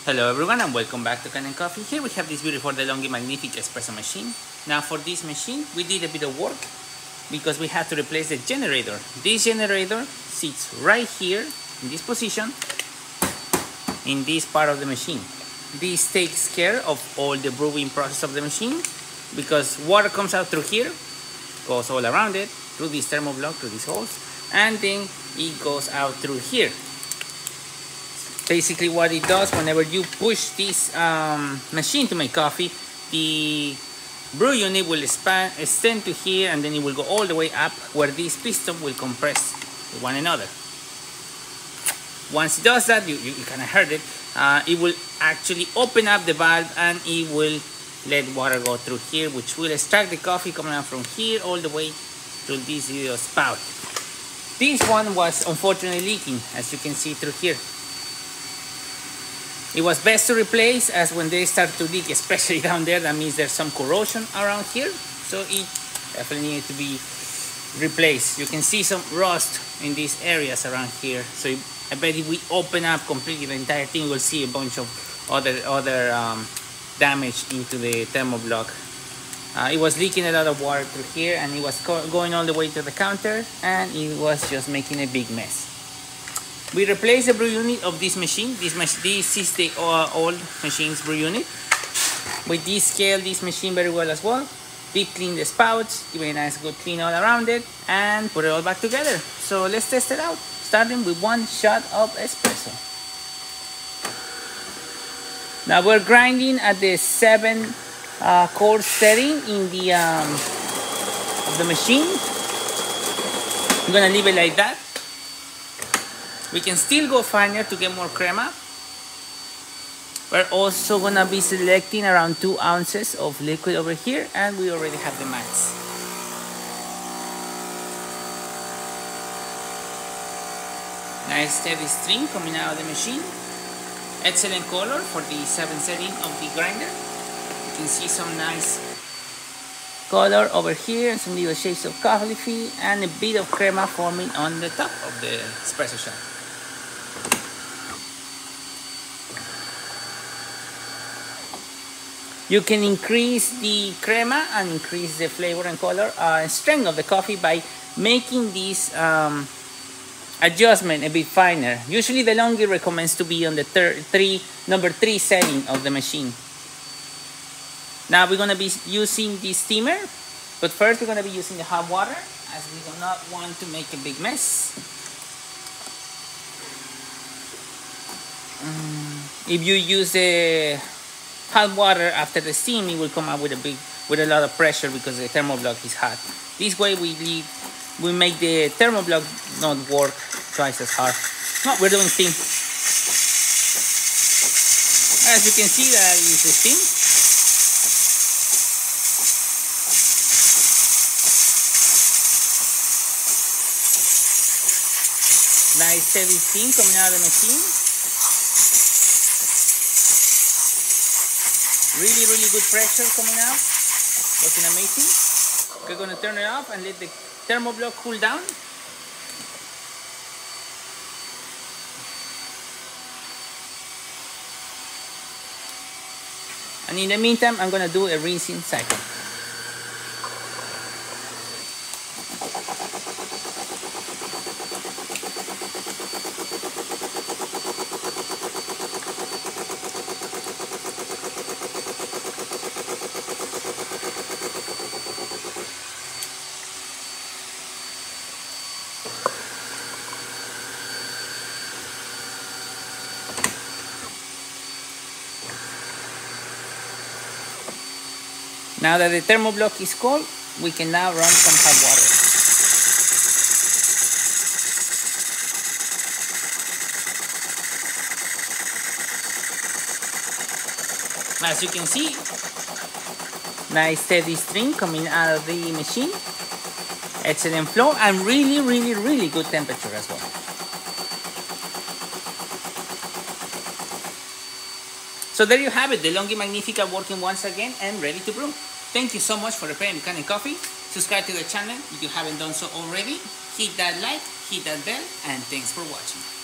Hello everyone and welcome back to Can & Coffee. Here we have this beautiful Delonghi Magnifica espresso machine. Now for this machine we did a bit of work because we had to replace the generator. This generator sits right here in this position in this part of the machine. This takes care of all the brewing process of the machine because water comes out through here, goes all around it, through this thermoblock, through these holes, and then it goes out through here. Basically what it does, whenever you push this machine to make coffee, the brew unit will extend to here, and then it will go all the way up where this piston will compress with one another. Once it does that, you kind of heard it, it will actually open up the valve and it will let water go through here, which will extract the coffee coming out from here all the way to this little spout. This one was unfortunately leaking, as you can see through here. It was best to replace, as when they start to leak, especially down there, that means there's some corrosion around here, so it definitely needs to be replaced. You can see some rust in these areas around here, so I bet if we open up completely the entire thing, we'll see a bunch of other damage into the thermoblock. It was leaking a lot of water through here, and it was going all the way to the counter, and it was just making a big mess. We replaced the brew unit of this machine. This is the old machine's brew unit. We descaled this machine very well as well. Deep clean the spouts, give it a nice good clean all around it, and put it all back together. So let's test it out, starting with one shot of espresso. Now we're grinding at the 7 chord setting in the of the machine. I'm gonna leave it like that. We can still go finer to get more crema. We're also gonna be selecting around 2 ounces of liquid over here, and we already have the max. Nice steady stream coming out of the machine. Excellent color for the 7 setting of the grinder. You can see some nice color over here and some little shades of coffee and a bit of crema forming on the top of the espresso shot. You can increase the crema and increase the flavor and color and strength of the coffee by making this adjustment a bit finer. Usually Delonghi recommends to be on the number 3 setting of the machine. Now we're going to be using the steamer, but first we're going to be using the hot water, as we do not want to make a big mess. If you use the hot water after the steam, it will come out with a lot of pressure because the thermoblock is hot. This way we make the thermoblock not work twice as hard. No, we're doing steam. As you can see, that is the steam. Nice steady steam coming out of the machine. Really good pressure coming out. Looking amazing. We're going to turn it off and let the thermoblock cool down. And in the meantime, I'm going to do a rinsing cycle. Now that the thermoblock is cold, we can now run some hot water. As you can see, nice steady stream coming out of the machine. Excellent flow and really good temperature as well. So there you have it, the Delonghi Magnifica working once again and ready to brew. Thank you so much for preparing Can & Coffee. Subscribe to the channel if you haven't done so already. Hit that like, hit that bell, and thanks for watching.